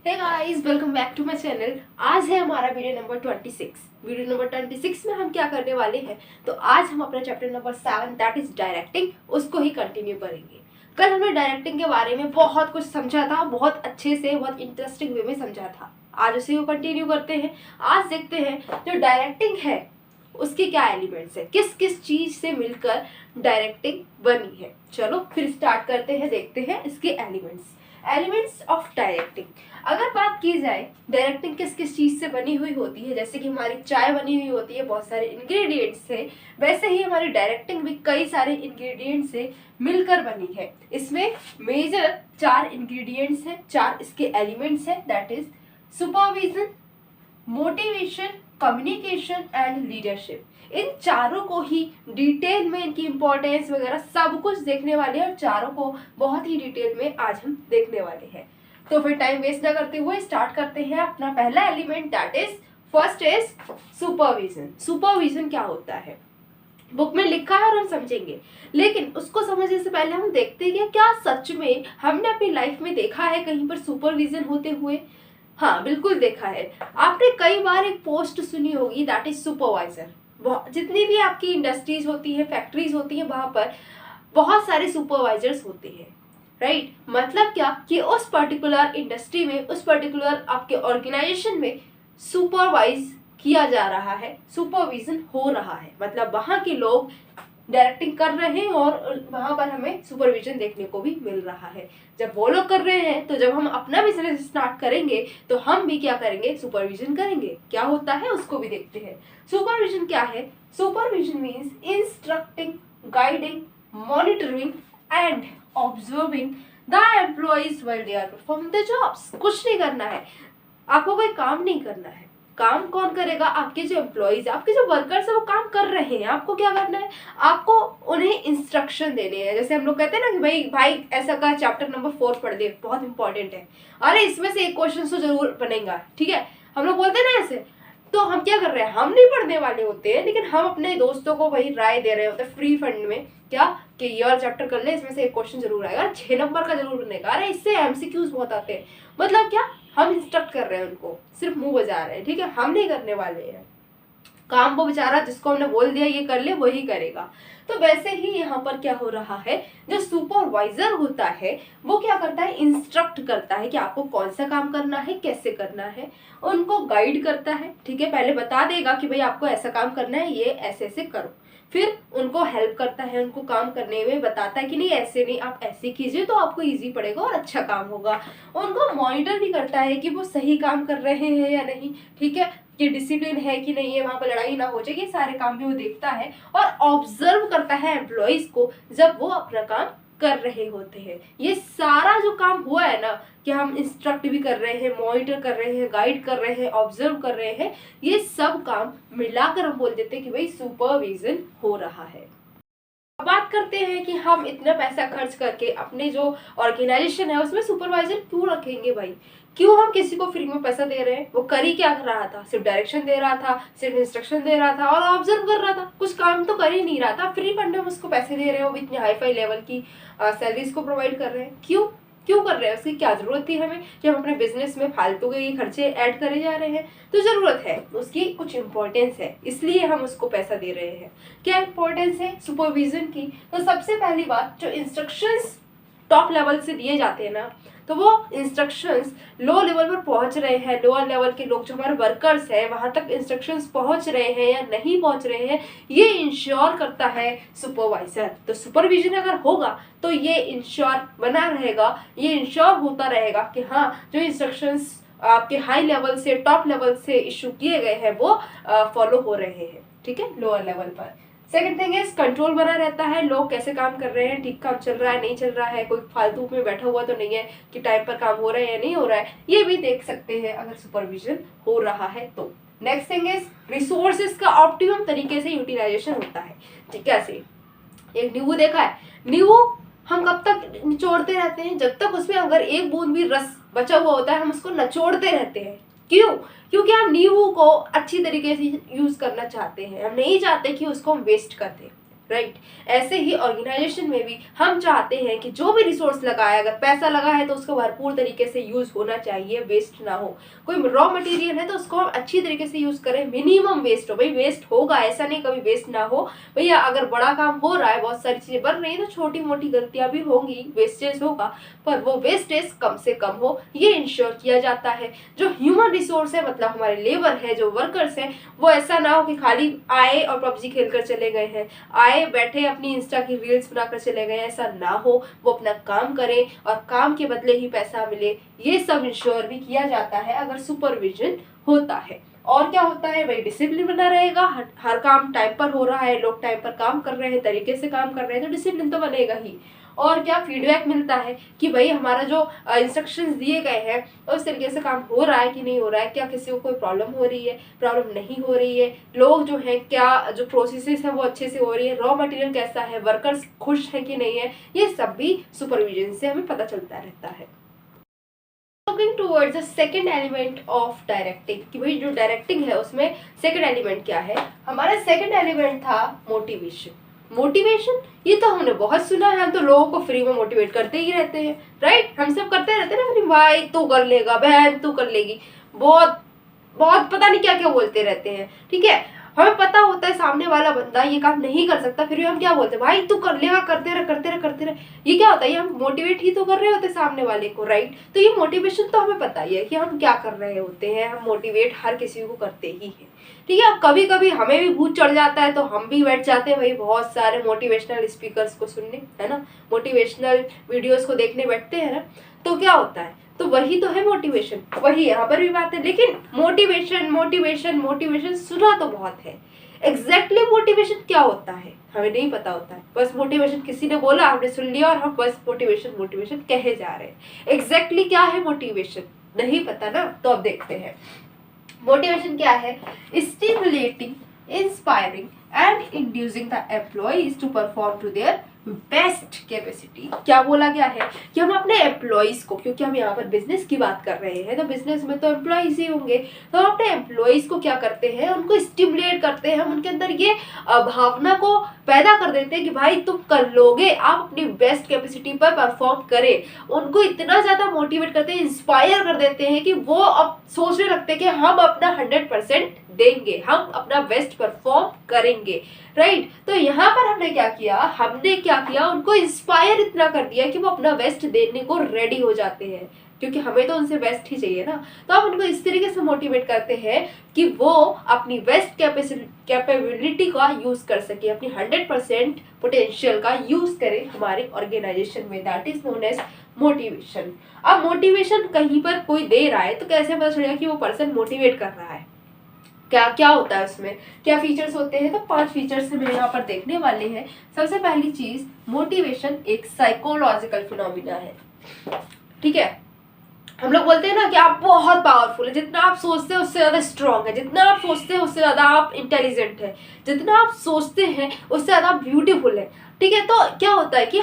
Hey guys, welcome back to my channel. आज है हमारा वीडियो नंबर 26। वीडियो नंबर 26 में हम क्या करने वाले हैं, तो आज हम अपना chapter number 7 that is directing उसको ही कंटिन्यू करेंगे। कल हमने डायरेक्टिंग के बारे में बहुत कुछ समझा था, बहुत अच्छे से, बहुत इंटरेस्टिंग वे में समझा था। आज उसी को कंटिन्यू करते हैं। आज देखते हैं जो डायरेक्टिंग है उसके क्या एलिमेंट्स है, किस किस चीज से मिलकर डायरेक्टिंग बनी है। चलो फिर स्टार्ट करते हैं, देखते हैं इसके एलिमेंट्स ऑफ डायरेक्टिंग। अगर बात की जाए डायरेक्टिंग किस किस चीज से बनी हुई होती है, जैसे कि हमारी चाय बनी हुई होती है बहुत सारे इंग्रेडिएंट्स से, वैसे ही हमारी डायरेक्टिंग भी कई सारे इंग्रेडिएंट्स से मिलकर बनी है। इसमें मेजर 4 इंग्रेडिएंट्स हैं, 4 इसके एलिमेंट्स हैं, that is supervision, motivation, communication and leadership. इन चारों को ही डिटेल में इनकी इंपॉर्टेंस वगैरह सब कुछ देखने वाले हैं और चारों को बहुत ही डिटेल में आज हम देखने वाले हैं। तो फिर टाइम वेस्ट ना करते हुए स्टार्ट करते हैं अपना पहला element, that is first is supervision. Supervision क्या होता है बुक में लिखा है और हम समझेंगे, लेकिन उसको समझने से पहले हम देखते हैं कि क्या सच में हमने अपनी लाइफ में देखा है कहीं पर सुपरविजन होते हुए। हाँ, बिल्कुल देखा है। आपने कई बार एक पोस्ट सुनी होगी, दैट इज सुपरवाइजर। जितनी भी आपकी इंडस्ट्रीज होती है, फैक्ट्रीज होती है, वहां पर बहुत सारे सुपरवाइजर्स होते हैं, राइट। मतलब क्या कि उस पर्टिकुलर इंडस्ट्री में, उस पर्टिकुलर आपके ऑर्गेनाइजेशन में सुपरवाइज किया जा रहा है, सुपरविजन हो रहा है। मतलब वहां के लोग डायरेक्टिंग कर रहे हैं और वहां पर हमें सुपरविजन देखने को भी मिल रहा है। जब वो लोग कर रहे हैं तो जब हम अपना बिजनेस स्टार्ट करेंगे तो हम भी क्या करेंगे, सुपरविजन करेंगे। क्या होता है उसको भी देखते हैं। सुपरविजन क्या है? Supervision means instructing, guiding, monitoring and observing the employees while they are performing the jobs. कुछ नहीं करना है, आपको कोई काम नहीं करना है। काम कौन करेगा? आपके जो एम्प्लॉइज, आपके जो वर्कर्स है वो काम कर रहे हैं। आपको क्या करना है? आपको उन्हें इंस्ट्रक्शन देने हैं। जैसे हम लोग कहते हैं ना कि भाई ऐसा का चैप्टर नंबर 4 पढ़ दे, बहुत इंपॉर्टेंट है। अरे इसमें से एक क्वेश्चन तो जरूर बनेगा, ठीक है, हम लोग बोलते हैं ना ऐसे। तो हम क्या कर रहे हैं, हम नहीं पढ़ने वाले होते हैं, लेकिन हम अपने दोस्तों को वही राय दे रहे होते हैं फ्री फंड में, क्या कि ये वाला चैप्टर कर ले, इसमें से एक क्वेश्चन जरूर आएगा, 6 नंबर का जरूर बनेगा। अरे इससे एमसीक्यूज बहुत आते हैं। मतलब क्या, हम इंस्ट्रक्ट कर रहे हैं उनको, सिर्फ मुंह बजा रहे हैं, ठीक है, हम नहीं करने वाले हैं काम। वो बेचारा जिसको हमने बोल दिया ये कर ले, वही करेगा। तो वैसे ही यहाँ पर क्या हो रहा है, जो सुपरवाइजर होता है वो क्या करता है, इंस्ट्रक्ट करता है कि आपको कौन सा काम करना है, कैसे करना है, उनको गाइड करता है, ठीक है। पहले बता देगा कि भाई आपको ऐसा काम करना है, ये ऐसे ऐसे करो। फिर उनको हेल्प करता है, उनको काम करने में बताता है कि नहीं ऐसे नहीं, आप ऐसे कीजिए तो आपको इजी पड़ेगा और अच्छा काम होगा। उनको मॉनिटर भी करता है कि वो सही काम कर रहे हैं या नहीं, ठीक है, कि डिसिप्लिन है कि नहीं है, वहां पर लड़ाई ना हो जाए, ये सारे काम भी वो देखता है। और ऑब्जर्व करता है एम्प्लॉइज को जब वो अपना काम कर रहे होते हैं। ये सारा जो काम हुआ है ना, कि हम इंस्ट्रक्ट भी कर रहे हैं, मॉनिटर कर रहे हैं, गाइड कर रहे हैं, ऑब्जर्व कर रहे हैं, ये सब काम मिलाकर हम बोल देते हैं कि भाई सुपरविजन हो रहा है। अब बात करते हैं कि हम इतना पैसा खर्च करके अपने जो ऑर्गेनाइजेशन है उसमें सुपरवाइजर क्यों रखेंगे भाई। क्यों हम किसी को फ्री में पैसा दे रहे हैं? वो कर ही क्या रहा था, सिर्फ डायरेक्शन दे रहा था, सिर्फ इंस्ट्रक्शन दे रहा था और ऑब्जर्व कर रहा था, कुछ काम तो कर ही नहीं रहा था। फ्री फंड में हम उसको पैसे दे रहे हैं, वो भी इतनी हाई फाई लेवल की सैलरीज को प्रोवाइड कर रहे हैं। क्यों क्यों कर रहे हैं? उसकी क्या जरूरत थी हमें कि हम अपने बिजनेस में फालतू के ये खर्चे ऐड करे जा रहे हैं? तो जरूरत है, उसकी कुछ इंपॉर्टेंस है, इसलिए हम उसको पैसा दे रहे हैं। क्या इंपॉर्टेंस है सुपरविजन की? तो सबसे पहली बात, जो इंस्ट्रक्शंस टॉप लेवल से दिए जाते हैं ना, तो वो इंस्ट्रक्शंस लो लेवल पर पहुंच रहे हैं, लोअर लेवल के लोग जो हमारे वर्कर्स हैं वहां तक इंस्ट्रक्शंस पहुंच रहे हैं या नहीं पहुंच रहे हैं, ये इंश्योर करता है सुपरवाइजर। तो सुपरविजन अगर होगा तो ये इंश्योर बना रहेगा, ये इंश्योर होता रहेगा कि हाँ, जो इंस्ट्रक्शंस आपके हाई लेवल से, टॉप लेवल से इशू किए गए हैं वो फॉलो हो रहे हैं, ठीक है, लोअर लेवल पर। सेकंड थिंग इज कंट्रोल बना रहता है, लोग कैसे काम कर रहे हैं, ठीक काम चल रहा है, नहीं चल रहा है, कोई फालतू में बैठा हुआ तो नहीं है कि टाइम पर काम हो रहा है या नहीं हो रहा है, ये भी देख सकते हैं अगर सुपरविजन हो रहा है तो। नेक्स्ट थिंग इज रिसोर्सेज का ऑप्टिमम तरीके से यूटिलाइजेशन होता है। ठीक है, कैसे? एक नींबू देखा है, नींबू हम कब तक निचोड़ते रहते हैं? जब तक उसमें अगर एक बूंद भी रस बचा हुआ होता है हम उसको निचोड़ते रहते हैं। क्यों? क्योंकि हम नींबू को अच्छी तरीके से यूज करना चाहते हैं, हम नहीं चाहते कि उसको हम वेस्ट कर दें। राइट। ऐसे ही ऑर्गेनाइजेशन में भी हम चाहते हैं कि जो भी रिसोर्स लगाए, अगर पैसा लगा है तो उसको भरपूर तरीके से यूज होना चाहिए, वेस्ट ना हो। कोई रॉ मटेरियल है तो उसको हम अच्छी तरीके से यूज करें, मिनिमम वेस्ट हो। भाई वेस्ट होगा, ऐसा नहीं कभी वेस्ट ना हो। भैया अगर बड़ा काम हो रहा है, बहुत सारी चीजें बन रही है, तो छोटी मोटी गलतियां भी होंगी, वेस्टेज होगा, पर वो वेस्टेज कम से कम हो, ये इंश्योर किया जाता है। जो ह्यूमन रिसोर्स है, मतलब हमारे लेबर है, जो वर्कर्स हैं, वो ऐसा ना हो कि खाली आए और पबजी खेलकर चले गए हैं, आए बैठे अपनी इंस्टा की रील्स बनाकर चले गए, ऐसा ना हो। वो अपना काम करें और काम के बदले ही पैसा मिले, ये सब इंश्योर भी किया जाता है अगर सुपरविजन होता है। और क्या होता है भाई, डिसिप्लिन बना रहेगा, हर काम टाइम पर हो रहा है, लोग टाइम पर काम कर रहे हैं, तरीके से काम कर रहे हैं, तो डिसिप्लिन तो बनेगा ही। और क्या फीडबैक मिलता है कि भाई हमारा जो इंस्ट्रक्शंस दिए गए हैं उस तरीके से काम हो रहा है कि नहीं हो रहा है, क्या किसी को कोई प्रॉब्लम हो रही है, प्रॉब्लम नहीं हो रही है, लोग जो है क्या जो प्रोसेसेस है वो अच्छे से हो रही है, रॉ मटेरियल कैसा है, वर्कर्स खुश है कि नहीं है, ये सब भी सुपरविजन से हमें पता चलता रहता है। Looking towards the second element of directing, कि भाई जो डायरेक्टिंग है उसमें सेकेंड एलिमेंट क्या है, हमारा सेकेंड एलिमेंट था मोटिवेशन। मोटिवेशन ये तो हमने बहुत सुना है, हम तो लोगों को फ्री में मोटिवेट करते ही रहते हैं, राइट। हम सब करते रहते हैं ना, फ्री, भाई तू कर लेगा, बहन तू कर लेगी, बहुत बहुत पता नहीं क्या क्या बोलते रहते हैं, ठीक है। हमें पता होता है सामने वाला बंदा ये काम नहीं कर सकता, फिर भी हम क्या बोलते हैं, भाई तू कर लेगा, करते रह करते रह करते रह। ये क्या होता है, ये हम मोटिवेट ही तो कर रहे होते हैं सामने वाले को, राइट। तो ये मोटिवेशन तो हमें पता ही है कि हम क्या कर रहे होते हैं, हम मोटिवेट हर किसी को करते ही हैं, ठीक है। अब कभी कभी हमें भी भूत चढ़ जाता है तो हम भी बैठ जाते हैं भाई बहुत सारे मोटिवेशनल स्पीकर्स को सुनने, है ना, मोटिवेशनल वीडियोस को देखने बैठते हैं ना, तो क्या होता है, तो वही तो है मोटिवेशन, वही यहाँ पर भी बात है। लेकिन मोटिवेशन मोटिवेशन मोटिवेशन सुना तो बहुत है, एग्जैक्टली मोटिवेशन क्या होता है हमें नहीं पता होता है। बस मोटिवेशन किसी ने बोला, हमने सुन लिया और हम बस मोटिवेशन मोटिवेशन कहे जा रहे हैं। एग्जैक्टली क्या है मोटिवेशन नहीं पता ना, तो अब देखते हैं मोटिवेशन क्या है। Stimulating, inspiring and inducing the employees to perform to their best capacity. क्या बोला गया है कि हम अपने एम्प्लॉइज को, क्योंकि हम यहाँ पर बिजनेस की बात कर रहे हैं तो बिजनेस में तो एम्प्लॉइज ही होंगे, तो हम अपने एम्प्लॉइज को क्या करते हैं, उनको स्टिमुलेट करते हैं, हम उनके अंदर ये भावना को पैदा कर देते हैं कि भाई तुम कर लोगे, आप अपनी बेस्ट कैपेसिटी पर परफॉर्म करें। उनको इतना ज्यादा मोटिवेट करते हैं, इंस्पायर कर देते हैं कि वो अब सोचने लगते हैं कि हम अपना 100% देंगे, हम अपना बेस्ट परफॉर्म करेंगे, राइट। तो यहाँ पर हमने क्या किया, उनको इंस्पायर इतना कर दिया कि वो अपना बेस्ट देने को रेडी हो जाते हैं, क्योंकि हमें तो उनसे बेस्ट ही चाहिए ना। तो हम उनको इस तरीके से मोटिवेट करते हैं कि वो अपनी बेस्ट कैपेबिलिटी का यूज कर सके, अपनी 100% पोटेंशियल का यूज करें हमारे ऑर्गेनाइजेशन में, that is known as motivation. अब मोटिवेशन कहीं पर कोई दे रहा है तो कैसे पता चलेगा कि वो पर्सन मोटिवेट कर रहा है, क्या क्या होता है उसमें, क्या फीचर्स होते हैं। तो 5 फीचर्स हमें यहाँ पर देखने वाले हैं। सबसे पहली चीज, मोटिवेशन एक साइकोलॉजिकल फिनोमिना है, ठीक है। हम लोग बोलते हैं ना कि आप बहुत पावरफुल है, जितना आप सोचते हैं उससे ज्यादा स्ट्रांग है, जितना आप सोचते हैं उससे ज्यादा आप इंटेलिजेंट है, जितना आप सोचते हैं उससे ज्यादा ब्यूटीफुल है, ठीक है। तो क्या होता है कि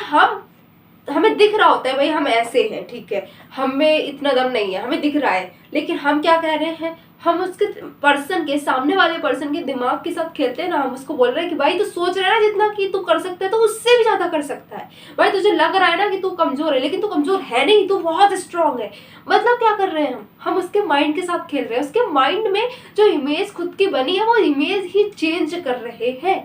हमें दिख रहा होता है भाई हम ऐसे हैं, ठीक है, हमें इतना दम नहीं है, हमें दिख रहा है, लेकिन हम क्या कह रहे हैं, हम उसके पर्सन के, सामने वाले पर्सन के दिमाग के साथ खेलते हैं ना। हम उसको बोल रहे हैं कि भाई तू सोच रहा है ना जितना कि तू कर सकता है, तो उससे भी ज्यादा कर सकता है। भाई तुझे लग रहा है ना कि तू कमजोर है, लेकिन तू कमजोर है नहीं, तू बहुत स्ट्रांग है। मतलब क्या कर रहे हैं हम उसके माइंड के साथ खेल रहे हैं, उसके माइंड में जो इमेज खुद की बनी है वो इमेज ही चेंज कर रहे हैं,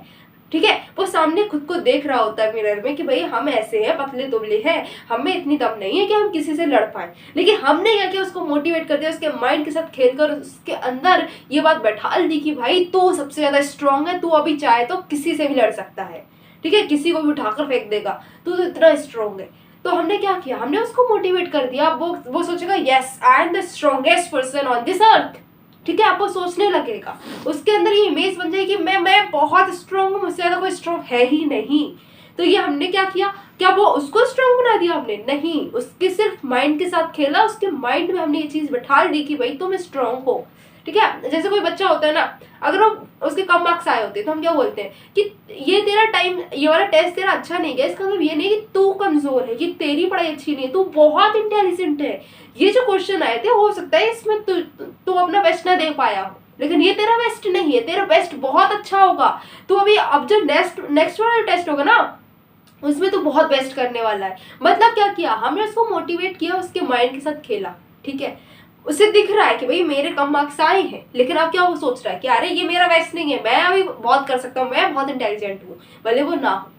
ठीक है। वो सामने खुद को देख रहा होता है मिरर में कि भाई हम ऐसे हैं, पतले दुबले हैं, हमें इतनी दम नहीं है कि हम किसी से लड़ पाए, लेकिन हमने क्या किया, उसको मोटिवेट कर दिया, उसके माइंड के साथ खेलकर उसके अंदर ये बात बैठा दी कि भाई तू सबसे ज्यादा स्ट्रांग है, तू अभी चाहे तो किसी से भी लड़ सकता है, ठीक है, किसी को भी उठाकर फेंक देगा, तू तो इतना स्ट्रांग है। तो हमने क्या किया, हमने उसको मोटिवेट कर दिया। वो सोचेगा yes I am the strongest person on this earth, ठीक है। आपको सोचने लगेगा, उसके अंदर ये इमेज बन जाएगी मैं बहुत स्ट्रांग हूँ, मुझसे ज्यादा कोई स्ट्रांग है ही नहीं। तो ये हमने क्या किया, क्या वो उसको स्ट्रांग बना दिया हमने, नहीं, उसके सिर्फ माइंड के साथ खेला, उसके माइंड में हमने ये चीज बैठा दी कि भाई तुम स्ट्रांग हो, ठीक है। जैसे कोई बच्चा होता है ना, अगर उसके कम मार्क्स आए होते हैं तो हम क्या बोलते हैं कि ये तेरा टाइम, ये वाला टेस्ट तेरा अच्छा नहीं गया, इसका मतलब ये नहीं कि तू कमजोर है, ये तेरी पढ़ाई अच्छी नहीं है, तू बहुत इंटेलिजेंट है, ये जो क्वेश्चन आए थे हो सकता है इसमें तू अपना बेस्ट ना दे पाया हो, लेकिन ये तेरा बेस्ट नहीं है, तेरा बेस्ट बहुत अच्छा होगा। तो अभी अब जो नेक्स्ट वाला टेस्ट होगा ना, उसमें तो बहुत बेस्ट करने वाला है। मतलब क्या किया हमने, उसको मोटिवेट किया, उसके माइंड के साथ खेला, ठीक है। उसे दिख रहा है कि भाई मेरे कम मार्क्स आए हैं, लेकिन अब क्या वो सोच रहा है कि अरे ये मेरा बेस्ट नहीं है, मैं अभी बहुत कर सकता हूँ, मैं बहुत इंटेलिजेंट हूँ, भले वो ना हो।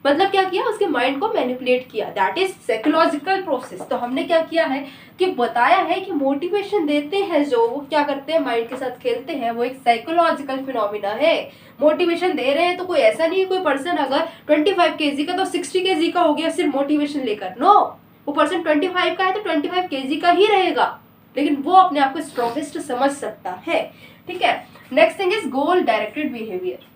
मतलब क्या किया, उसके माइंड को मैनिपुलेट किया, दैट इज साइकोलॉजिकल प्रोसेस। तो हमने क्या किया है कि बताया है कि मोटिवेशन देते हैं जो, वो क्या करते हैं, माइंड के साथ खेलते हैं, वो एक साइकोलॉजिकल फिनोमिना है। मोटिवेशन दे रहे हैं तो कोई ऐसा नहीं है कोई पर्सन अगर 25 kg का तो 60 kg का हो गया सिर्फ मोटिवेशन लेकर, नो। वो पर्सन 25 का है तो 25 kg का ही रहेगा, लेकिन वो अपने आप को स्ट्रॉन्गेस्ट समझ सकता है, ठीक है। Next thing is goal directed behaviour.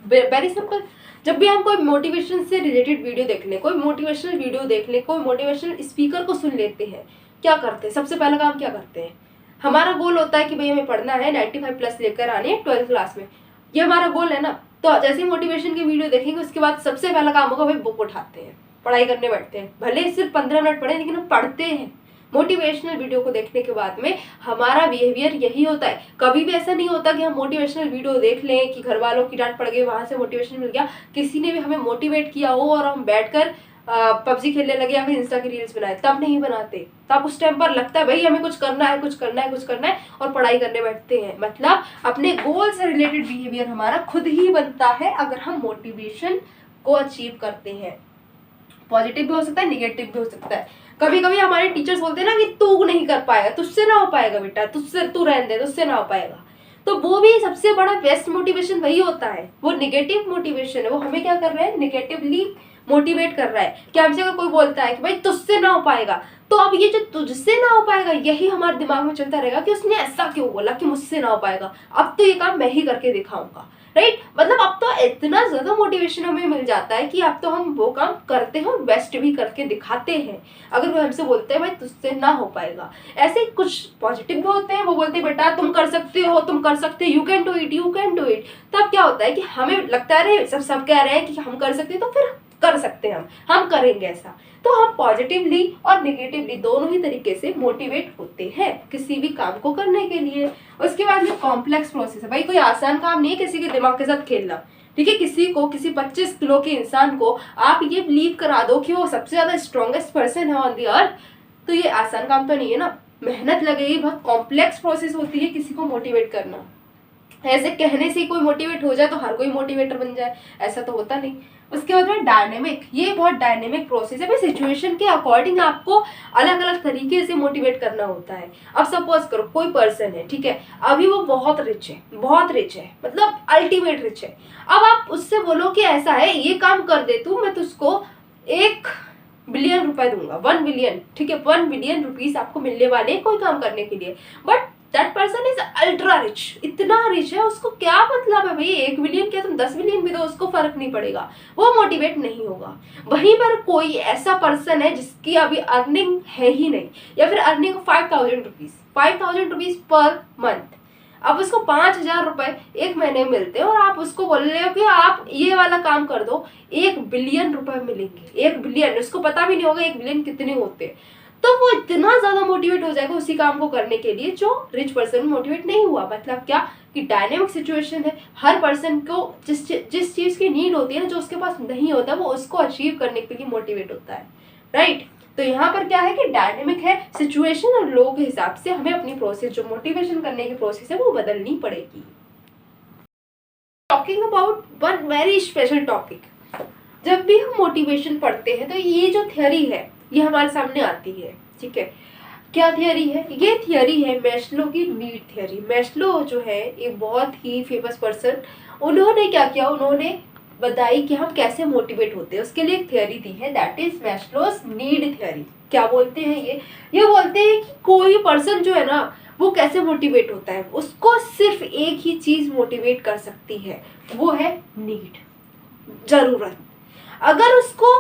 Very simple, जब भी हम कोई मोटिवेशन से रिलेटेड वीडियो देख लें, कोई मोटिवेशनल वीडियो देख लें, कोई मोटिवेशनल स्पीकर को सुन लेते हैं, क्या करते हैं, सबसे पहला काम क्या करते हैं, हमारा गोल होता है कि भाई हमें पढ़ना है 95+ लेकर आने 12th क्लास में, ये हमारा गोल है ना। तो जैसे ही मोटिवेशन की वीडियो देखेंगे उसके बाद सबसे पहला काम होगा भाई बुक उठाते हैं, पढ़ाई करने बैठते हैं, भले सिर्फ 15 मिनट पढ़े लेकिन हम पढ़ते हैं। मोटिवेशनल वीडियो को देखने के बाद में हमारा बिहेवियर यही होता है। कभी भी ऐसा नहीं होता कि हम मोटिवेशनल वीडियो देख लें कि घर वालों की डांट पड़ गई, वहां से मोटिवेशन मिल गया, किसी ने भी हमें मोटिवेट किया हो और हम बैठकर पबजी खेलने लगे या फिर इंस्टा की रील्स बनाए, तब नहीं बनाते। तब उस टाइम पर लगता है भाई हमें कुछ करना है, कुछ करना है, कुछ करना है, और पढ़ाई करने बैठते हैं। मतलब अपने गोल से रिलेटेड बिहेवियर हमारा खुद ही बनता है अगर हम मोटिवेशन को अचीव करते हैं। पॉजिटिव भी हो सकता है, निगेटिव भी हो सकता है। कभी कभी हमारे टीचर्स बोलते हैं ना कि तू नहीं कर पाएगा, तुझसे ना हो पाएगा बेटा, तुझसे तू रहने दे, तुझसे ना हो पाएगा। तो वो भी सबसे बड़ा बेस्ट मोटिवेशन वही होता है। वो निगेटिव मोटिवेशन है, वो हमें क्या कर रहा है, निगेटिवली मोटिवेट कर रहा है। कि हमसे अगर कोई बोलता है कि भाई तुझसे ना हो पाएगा, तो अब ये जो तुझसे ना हो पाएगा यही हमारे दिमाग में चलता रहेगा कि उसने ऐसा क्यों बोला कि मुझसे ना हो पाएगा, अब तो ये काम मैं ही करके दिखाऊंगा, राइट। मतलब अब तो इतना ज्यादा मोटिवेशन हमें मिल जाता है कि अब तो हम वो काम करते हैं और बेस्ट भी करके दिखाते हैं। अगर वो हमसे बोलते हैं भाई तुझसे ना हो पाएगा, ऐसे कुछ पॉजिटिव भी होते हैं, वो बोलते हैं बेटा तुम कर सकते हो, तुम कर सकते हो, you can do it, you can do it. तब क्या होता है कि हमें लगता है अरे सब कह रहे हैं कि हम कर सकते हैं तो फिर कर सकते हैं, हम करेंगे ऐसा। तो हम पॉजिटिवली और निगेटिवली दोनों ही तरीके से मोटिवेट होते हैं किसी भी काम को करने के लिए। उसके बाद में कॉम्प्लेक्स प्रोसेस है, भाई कोई आसान काम नहीं है किसी के दिमाग के साथ खेलना, ठीक है। किसी 25 किलो के इंसान को आप ये बिलीव करा दो कि वो सबसे ज्यादा स्ट्रॉन्गेस्ट पर्सन है ऑन द अर्थ, तो ये आसान काम तो नहीं है ना, मेहनत लगेगी, बहुत कॉम्प्लेक्स प्रोसेस होती है किसी को मोटिवेट करना। ऐसे कहने से कोई मोटिवेट हो जाए तो हर कोई मोटिवेटर बन जाए, ऐसा तो होता नहीं। उसके बाद में डायनेमिक, ये बहुत डायनेमिक प्रोसेस है, भाई सिचुएशन के अकॉर्डिंग आपको अलग अलग तरीके से मोटिवेट करना होता है। अब सपोज करो कोई पर्सन है, ठीक है, अभी वो बहुत रिच है, बहुत रिच है, मतलब अल्टीमेट रिच है। अब आप उससे बोलो कि ऐसा है ये काम कर दे तू, मैं तुझको 1 बिलियन रुपए दूंगा, 1 बिलियन, ठीक है, 1 बिलियन रुपीज आपको मिलने वाले कोई काम करने के लिए। But that person is ultra rich, इतना रिच है, उसको क्या मतलब है भाई 1 बिलियन, क्या तुम 10 बिलियन भी दो उसको फर्क नहीं पड़ेगा, वो मोटिवेट नहीं होगा। वहीं पर कोई ऐसा पर्सन है जिसकी अभी अर्निंग है ही नहीं, या फिर अर्निंग 5,000 रुपीज पर मंथ, अब उसको 5,000 रुपए एक महीने में मिलते हैं और आप उसको बोल रहे हो कि आप ये वाला काम कर दो, 1 बिलियन रुपए मिलेंगे। 1 बिलियन, उसको पता भी नहीं होगा 1 बिलियन कितने होते हैं। तो वो इतना ज्यादा मोटिवेट हो जाएगा उसी काम को करने के लिए जो रिच पर्सन मोटिवेट नहीं हुआ। मतलब क्या कि डायनेमिक सिचुएशन है, हर पर्सन को जिस चीज की नीड होती है ना, जो उसके पास नहीं होता, वो उसको अचीव करने के लिए मोटिवेट होता है, राइट। तो यहाँ पर क्या है कि डायनेमिक है, सिचुएशन और लोगों के हिसाब से हमें अपनी प्रोसेस, जो मोटिवेशन करने की प्रोसेस है, वो बदलनी पड़ेगी। Talking about one very special topic, जब भी हम मोटिवेशन पढ़ते हैं तो ये जो थियरी है ये हमारे सामने आती है, ठीक है। क्या थियरी है? ये थियरी है मैस्लो की नीड थियरी। मैस्लो जो है एक बहुत ही फेमस पर्सन, उन्होंने क्या किया, उन्होंने बताई कि हम कैसे मोटिवेट होते हैं, उसके लिए एक थियरी दी है, that is Maslow's need theory. क्या बोलते हैं ये बोलते हैं कि कोई पर्सन जो है ना वो कैसे मोटिवेट होता है, उसको सिर्फ एक ही चीज मोटिवेट कर सकती है, वो है नीड, जरूरत। अगर उसको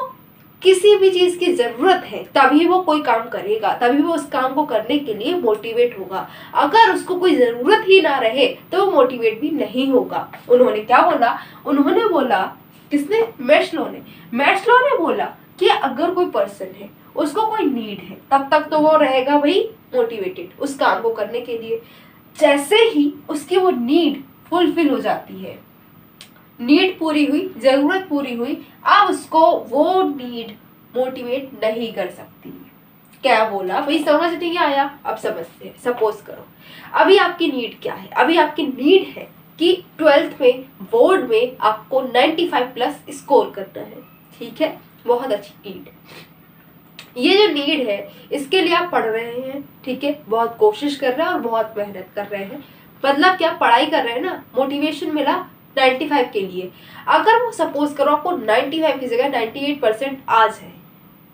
किसी भी चीज की जरूरत है तभी वो कोई काम करेगा, तभी वो उस काम को करने के लिए मोटिवेट होगा। अगर उसको कोई जरूरत ही ना रहे तो वो मोटिवेट भी नहीं होगा। उन्होंने क्या बोला, उन्होंने बोला, किसने, मैस्लो ने बोला कि अगर कोई पर्सन है उसको कोई नीड है तब तक तो वो रहेगा भाई मोटिवेटेड उस काम को करने के लिए। जैसे ही उसकी वो नीड फुलफिल हो जाती है, नीड पूरी हुई, जरूरत पूरी हुई, अब उसको वो नीड मोटिवेट नहीं कर सकती है। क्या बोला भाई, समझ नहीं आया? अब समझते हैं। सपोज करो अभी आपकी नीड क्या है? अभी आपकी नीड है कि 12th में बोर्ड में आपको 95 प्लस स्कोर करना है। ठीक है, बहुत अच्छी नीड। ये जो नीड है इसके लिए आप पढ़ रहे हैं, ठीक है, बहुत कोशिश कर रहे हैं और बहुत मेहनत कर रहे हैं। मतलब क्या, पढ़ाई कर रहे हैं ना, मोटिवेशन मिला 95 के लिए। अगर वो सपोज करो आपको 95 की जगह 98% आज है,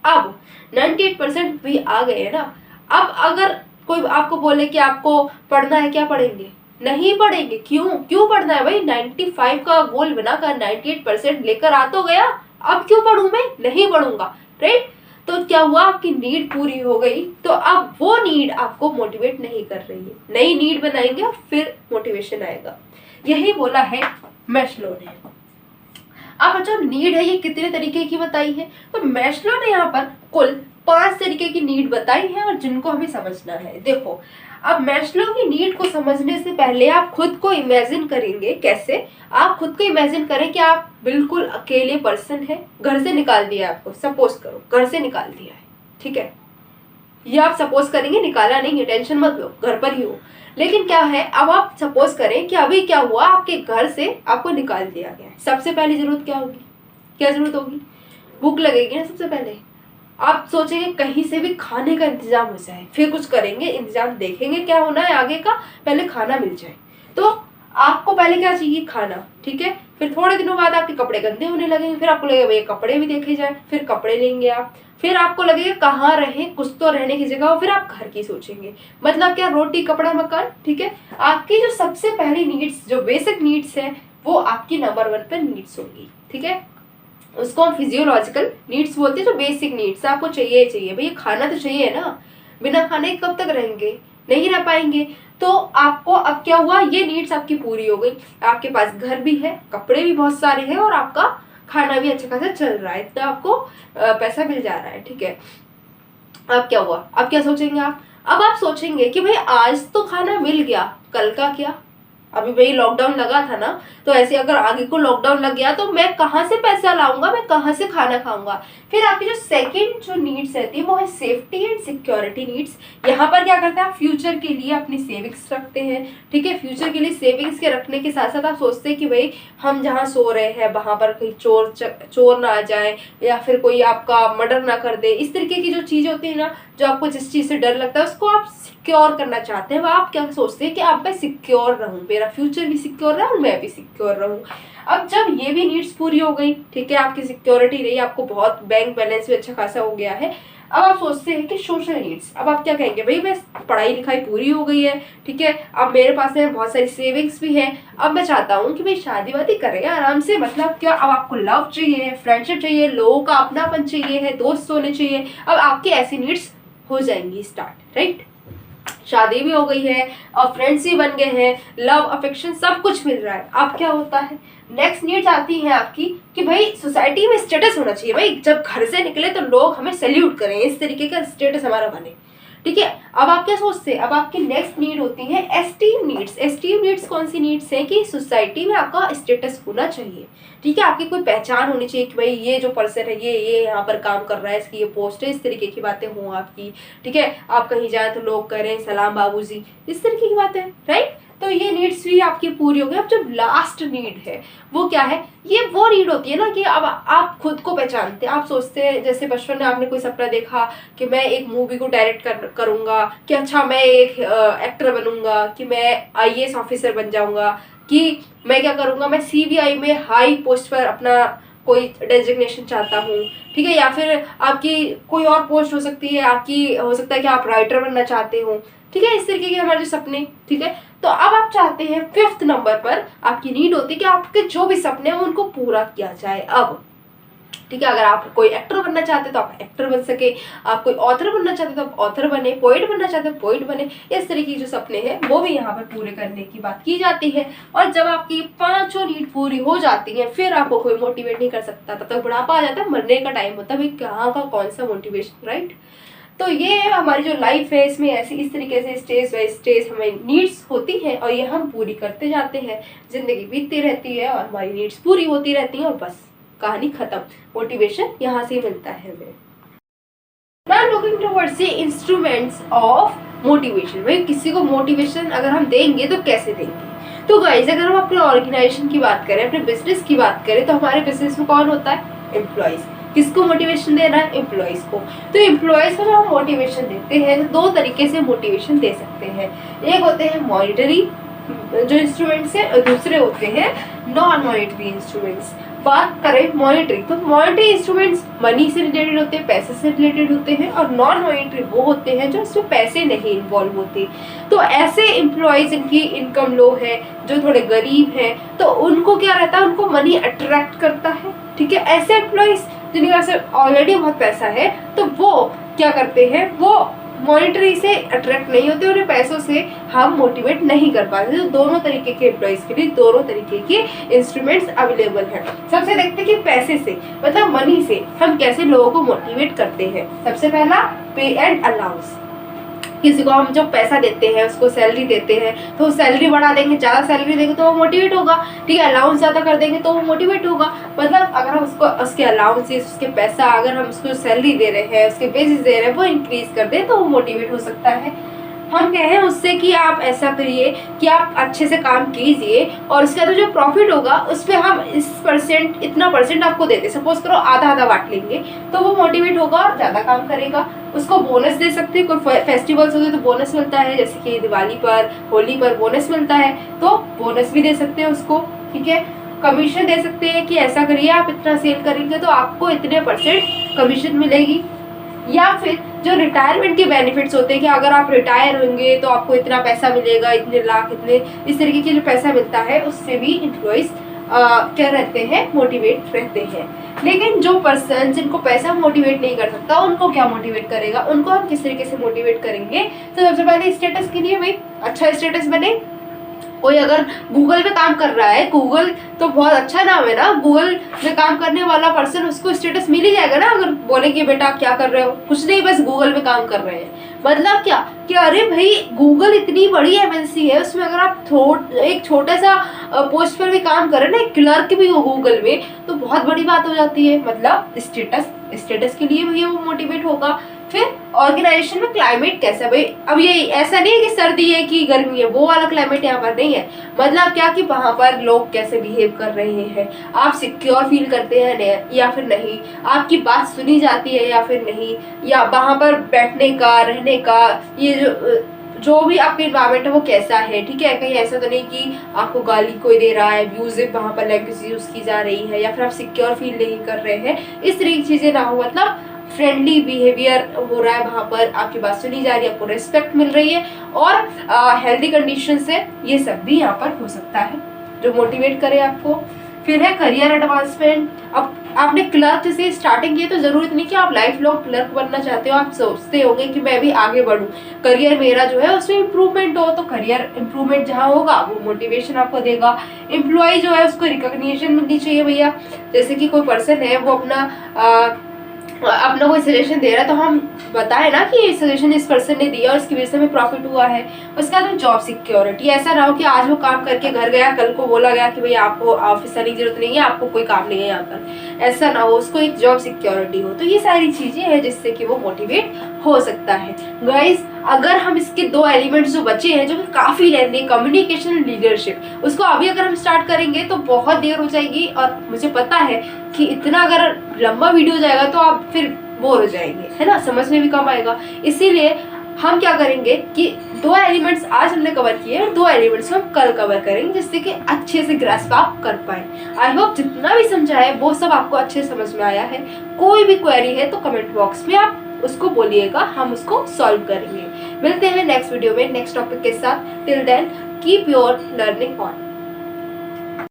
अब 98% भी आ गए है ना, अब अगर कोई आपको बोले कि आपको पढ़ना है, क्या पढ़ेंगे? नहीं पढ़ेंगे। क्यों पढ़ना है भाई? 95 का गोल बनाकर 98% लेकर आ तो गया, अब क्यों पढ़ूं मैं? नहीं पढ़ूंगा, राइट? तो क्या हुआ, आपकी नीड पूरी हो गई, तो अब वो नीड आपको मोटिवेट नहीं कर रही है। नई नीड बनाएंगे और फिर मोटिवेशन आएगा। यही बोला है मैस्लो ने। अब जो नीड है ये कितने तरीके की बताई है? तो मैस्लो ने यहाँ पर कुल 5 तरीके की नीड बताई है और जिनको हमें समझना है। देखो, अब मैस्लो की नीड को समझने से पहले आप खुद को इमेजिन करेंगे। कैसे? आप खुद को इमेजिन करें कि आप बिल्कुल अकेले पर्सन है, घर से निकाल दिया आपको, सपोज करो घर से निकाल दिया है, ठीक है, ये आप सपोज करेंगे, निकाला नहीं है, टेंशन मत लो, घर पर ही हो। लेकिन क्या है, अब आप सपोज करें कि अभी क्या हुआ, आपके घर से आपको निकाल दिया गया है। सबसे पहली जरूरत क्या होगी? क्या जरूरत होगी? भूख लगेगी ना सबसे पहले। आप सोचेंगे कहीं से भी खाने का इंतजाम हो जाए, फिर कुछ करेंगे, इंतजाम देखेंगे क्या होना है आगे का, पहले खाना मिल जाए। तो आपको पहले क्या चाहिए? खाना, ठीक है। फिर थोड़े दिनों बाद आपके कपड़े गंदे होने लगेंगे, फिर आपको लगेगा भैया कपड़े भी देखे जाए, फिर कपड़े लेंगे आप, फिर आपको लगेगा कहाँ रहे, कुछ तो रहने की जगह हो, फिर आप घर की सोचेंगे। मतलब क्या? रोटी कपड़ा मकान, ठीक है। आपकी जो सबसे पहली नीड्स, जो बेसिक नीड्स है, वो आपकी नंबर 1 पर नीड्स होंगी, ठीक है। उसको हम फिजियोलॉजिकल नीड्स बोलते हैं, जो बेसिक नीड्स आपको चाहिए भैया, खाना तो चाहिए ना, बिना खाने कब तक रहेंगे? नहीं रह पाएंगे। तो आपको अब क्या हुआ, ये नीड्स आपकी पूरी हो गई, आपके पास घर भी है, कपड़े भी बहुत सारे हैं और आपका खाना भी अच्छा खासा चल रहा है, इतना आपको पैसा मिल जा रहा है, ठीक है। अब क्या हुआ, अब क्या सोचेंगे आप? अब आप सोचेंगे कि भाई आज तो खाना मिल गया, कल का क्या? अभी भाई लॉकडाउन लगा था ना, तो ऐसे अगर आगे को लॉकडाउन लग गया तो मैं कहाँ से पैसा लाऊंगा, मैं कहाँ से खाना खाऊंगा? फिर आपकी जो सेकंड जो नीड्स रहती है वो है सेफ्टी एंड सिक्योरिटी नीड्स। यहाँ पर क्या करते हैं आप? फ्यूचर के लिए अपनी सेविंग्स रखते हैं, ठीक है। फ्यूचर के लिए सेविंग्स के रखने के साथ साथ आप सोचते हैं कि भाई हम जहाँ सो रहे हैं वहां पर कोई चोर ना आ जाए, या फिर कोई आपका मर्डर ना कर दे। इस तरीके की जो चीजें होती है ना, जो आपको जिस चीज से डर लगता है उसको आप सिक्योर करना चाहते हैं, वो आप क्या सोचते हैं कि आप मैं सिक्योर रहूं, मेरा फ्यूचर भी सिक्योर रहे और मैं भी सिक्योर रहूं। अब जब ये भी नीड्स पूरी हो गई, ठीक है, आपकी सिक्योरिटी रही, आपको बहुत बैंक बैलेंस भी अच्छा खासा हो गया है, अब आप सोचते हैं कि सोशल नीड्स। अब आप क्या कहेंगे? भाई मैं पढ़ाई लिखाई पूरी हो गई है, ठीक है, अब मेरे पास में बहुत सारी सेविंग्स भी है, अब मैं चाहता हूँ कि भाई शादी वादी करें आराम से। मतलब क्या, अब आपको लव चाहिए, फ्रेंडशिप चाहिए, लोगों का अपनापन चाहिए है, दोस्त होने चाहिए। अब आपकी ऐसी नीड्स हो जाएंगी स्टार्ट, राइट। शादी भी हो गई है और फ्रेंड्स भी बन गए हैं, लव अफेक्शन सब कुछ मिल रहा है। अब क्या होता है, नेक्स्ट नीड्स आती है आपकी कि भाई सोसाइटी में स्टेटस होना चाहिए। भाई जब घर से निकले तो लोग हमें सैल्यूट करें, इस तरीके का स्टेटस हमारा बने, ठीक है। अब आप क्या सोचते हैं? अब आपकी नेक्स्ट नीड होती है एस्टीम नीड्स। एस्टीम नीड्स कौन सी नीड्स है? कि सोसाइटी में आपका स्टेटस होना चाहिए, ठीक है, आपकी कोई पहचान होनी चाहिए कि भाई ये जो पर्सन है ये यहाँ पर काम कर रहा है, इसकी ये पोस्ट है, इस तरीके की बातें हों आपकी, ठीक है। आप कहीं जाए तो लोग करें सलाम बाबूजी, इस तरीके की बातें, राइट। तो ये नीड्स भी आपकी पूरी हो गई। अब जब लास्ट नीड है वो क्या है? ये वो नीड होती है ना कि अब आप खुद को पहचानते हैं, आप सोचते हैं, जैसे बचपन में आपने कोई सपना देखा कि मैं एक मूवी को डायरेक्ट करूंगा, कि अच्छा मैं एक एक्टर बनूंगा, कि मैं IAS ऑफिसर बन जाऊंगा, कि मैं क्या करूंगा, मैं CBI में हाई पोस्ट पर अपना कोई डेजिग्नेशन चाहता हूँ, ठीक है। या फिर आपकी कोई और पोस्ट हो सकती है, आपकी हो सकता है कि आप राइटर बनना चाहते हो, ठीक है। इस तरीके के हमारे जो सपने, ठीक है। तो अब आप चाहते हैं 5th नंबर पर आपकी नीड होती है कि आपके जो भी सपने हैं उनको पूरा किया जाए अब, ठीक है। अगर आप कोई एक्टर बनना चाहते हैं तो आप एक्टर बन सके, आप कोई ऑथर बनना चाहते हैं तो आप ऑथर बने, पोएट बनना चाहते हैं पोएट बने। इस तरीके की जो सपने हैं वो भी यहाँ पर पूरे करने की बात की जाती है। और जब आपकी 5 नीड पूरी हो जाती है फिर आपको कोई मोटिवेट नहीं कर सकता, तब तक बुढ़ापा आ जाता है, मरने का टाइम होता है, भाई कहाँ का कौन सा मोटिवेशन, राइट। तो ये हमारी जो लाइफ है इसमें ऐसी इस तरीके से स्टेज बाय स्टेज हमें नीड्स होती है और ये हम पूरी करते जाते हैं, जिंदगी बीतती रहती है और हमारी नीड्स पूरी होती रहती हैं और बस कहानी खत्म। मोटिवेशन यहाँ से मिलता है हमें। Now looking towards the instruments of motivation, भाई किसी को मोटिवेशन अगर हम देंगे तो कैसे देंगे। तो गाइज अगर हम अपने ऑर्गेनाइजेशन की बात करें, अपने बिजनेस की बात करें, तो हमारे बिजनेस में कौन होता है? एम्प्लॉइज। किसको मोटिवेशन देना है? एम्प्लॉइज को। तो एम्प्लॉइज को जब हम मोटिवेशन देते हैं तो दो तरीके से मोटिवेशन दे सकते हैं। एक होते हैं मॉनिटरी जो इंस्ट्रूमेंट्स है और दूसरे होते हैं नॉन मॉनिटरी इंस्ट्रूमेंट्स। बात करें मॉनिटरी, तो मॉनिटरी इंस्ट्रूमेंट्स मनी से रिलेटेड होते हैं, पैसे से रिलेटेड होते हैं, और नॉन मॉनिटरी वो होते हैं जो इसमें पैसे नहीं इन्वॉल्व होते। तो ऐसे एम्प्लॉयज जिनकी इनकम लो है, जो थोड़े गरीब हैं, तो उनको क्या रहता है? उनको मनी अट्रैक्ट करता है, ठीक है। ऐसे एम्प्लॉयज जिनके पास ऑलरेडी बहुत पैसा है तो वो क्या करते हैं? वो मॉनिटरी से अट्रैक्ट नहीं होते, उन्हें पैसों से हम मोटिवेट नहीं कर पाते। तो दोनों तरीके के एम्प्लॉइज के लिए दोनों तरीके के इंस्ट्रूमेंट्स अवेलेबल हैं। सबसे देखते हैं कि पैसे से मतलब मनी से हम कैसे लोगों को मोटिवेट करते हैं। सबसे पहला पे एंड अलाउंस। किसी को हम जो पैसा देते हैं, उसको सैलरी देते हैं, तो सैलरी बढ़ा देंगे, ज़्यादा सैलरी देंगे तो वो मोटिवेट होगा, ठीक है। अलाउंस ज़्यादा कर देंगे तो वो मोटिवेट होगा। मतलब अगर हम उसको उसके अलाउंसेस, उसके पैसा, अगर हम उसको सैलरी दे रहे हैं, उसके बेसिस दे रहे हैं, वो इंक्रीज कर दें तो वो मोटिवेट हो सकता है। हम कह रहे हैं उससे कि आप ऐसा करिए कि आप अच्छे से काम कीजिए और उसके अंदर जो प्रॉफिट होगा उस पर हम इतना परसेंट आपको देते, सपोज करो आधा आधा बांट लेंगे, तो वो मोटिवेट होगा और ज़्यादा काम करेगा। उसको बोनस दे सकते हैं, कोई फेस्टिवल्स होते तो बोनस मिलता है, जैसे कि दिवाली पर, होली पर बोनस मिलता है, तो बोनस भी दे सकते हैं उसको, ठीक है। कमीशन दे सकते हैं कि ऐसा करिए आप इतना सेल करेंगे तो आपको इतने % कमीशन मिलेगी। या फिर जो रिटायरमेंट के बेनिफिट्स होते हैं कि अगर आप रिटायर होंगे तो आपको इतना पैसा मिलेगा, इतने लाख, इतने इस तरीके के जो पैसा मिलता है उससे भी एम्प्लॉइज क्या रहते हैं? मोटिवेट रहते हैं। लेकिन जो पर्सन जिनको पैसा मोटिवेट नहीं कर सकता उनको क्या मोटिवेट करेगा? उनको हम किस तरीके से मोटिवेट करेंगे? तो सबसे पहले स्टेटस के लिए भाई अच्छा स्टेटस बने। कोई अगर गूगल पे काम कर रहा है, गूगल तो बहुत अच्छा नाम है ना, गूगल में काम करने वाला पर्सन, उसको स्टेटस मिल ही जाएगा ना। अगर बोले कि बेटा आप क्या कर रहे हो? कुछ नहीं, बस गूगल पे काम कर रहे हैं। मतलब क्या कि अरे भाई गूगल इतनी बड़ी एमएनसी है, उसमें अगर आप एक छोटा सा पोस्ट पर भी काम कर रहे हैं ना, एक क्लर्क भी हो गूगल में, तो बहुत बड़ी बात हो जाती है। मतलब स्टेटस के लिए भैया वो मोटिवेट होगा। फिर ऑर्गेनाइजेशन में क्लाइमेट कैसा? भाई अब ये ऐसा नहीं है कि सर्दी है कि गर्मी है, वो वाला क्लाइमेट यहाँ पर नहीं है। मतलब क्या कि वहाँ पर लोग कैसे बिहेव कर रहे हैं, आप सिक्योर फील करते हैं या फिर नहीं, आपकी बात सुनी जाती है या फिर नहीं, या वहाँ पर बैठने का, रहने का, ये जो भी आपका इन्वायरमेंट है वो कैसा है, ठीक है। कहीं ऐसा तो नहीं कि आपको गाली कोई दे रहा है, अब्यूजिव वहाँ पर लैंग्वेज यूज़ की जा रही है, या फिर आप सिक्योर फील नहीं कर रहे हैं, इस तरीके की चीज़ें ना हो। मतलब फ्रेंडली बिहेवियर हो रहा है वहाँ पर, आपकी बात सुनी जा रही है, आपको रिस्पेक्ट मिल रही है, और हेल्दी कंडीशन से ये सब भी यहाँ पर हो सकता है जो मोटिवेट करे आपको। फिर है करियर एडवांसमेंट। अब आपने क्लर्क से स्टार्टिंग की तो जरूरत नहीं कि आप लाइफ लॉन्ग क्लर्क बनना चाहते हो। आप सोचते होंगे कि मैं भी आगे बढ़ूं, करियर मेरा जो है उसमें इम्प्रूवमेंट हो, तो करियर इम्प्रूवमेंट जहाँ होगा वो मोटिवेशन आपको देगा। एम्प्लॉय जो है उसको रिकॉग्निशन मिलनी चाहिए भैया। जैसे कि कोई पर्सन है वो अपना कोई सजेशन दे रहा है तो हम बताएं ना कि ये सजेशन इस पर्सन ने दिया और इसकी वजह से हमें प्रॉफिट हुआ है। उसके बाद जॉब सिक्योरिटी। ऐसा ना हो कि आज वो काम करके घर गया, कल को बोला गया कि भैया आपको ऑफिस आने की जरूरत नहीं है, आपको कोई काम नहीं है यहाँ पर। ऐसा ना हो, उसको एक जॉब सिक्योरिटी हो। तो ये सारी चीजें हैं जिससे कि वो मोटिवेट हो सकता है। गाइस अगर हम इसके 2 एलिमेंट्स जो बचे हैं जो कि काफी लेंदी, कम्युनिकेशन एंड लीडरशिप, उसको अभी अगर हम स्टार्ट करेंगे तो बहुत देर हो जाएगी, और मुझे पता है कि इतना अगर लंबा वीडियो जाएगा तो आप फिर बोर हो जाएंगे, है ना, समझ में भी कम आएगा। इसीलिए हम क्या करेंगे कि 2 एलिमेंट्स आज हमने कवर किए और 2 एलिमेंट्स हम कल कवर करेंगे, जिससे कि अच्छे से ग्रास्प आप कर पाए। आई होप जितना भी समझा है वो सब आपको अच्छे से समझ में आया है। कोई भी क्वेरी है तो कमेंट बॉक्स में आप उसको बोलिएगा, हम उसको सॉल्व करेंगे। मिलते हैं नेक्स्ट वीडियो में नेक्स्ट टॉपिक के साथ। Till then keep your learning on.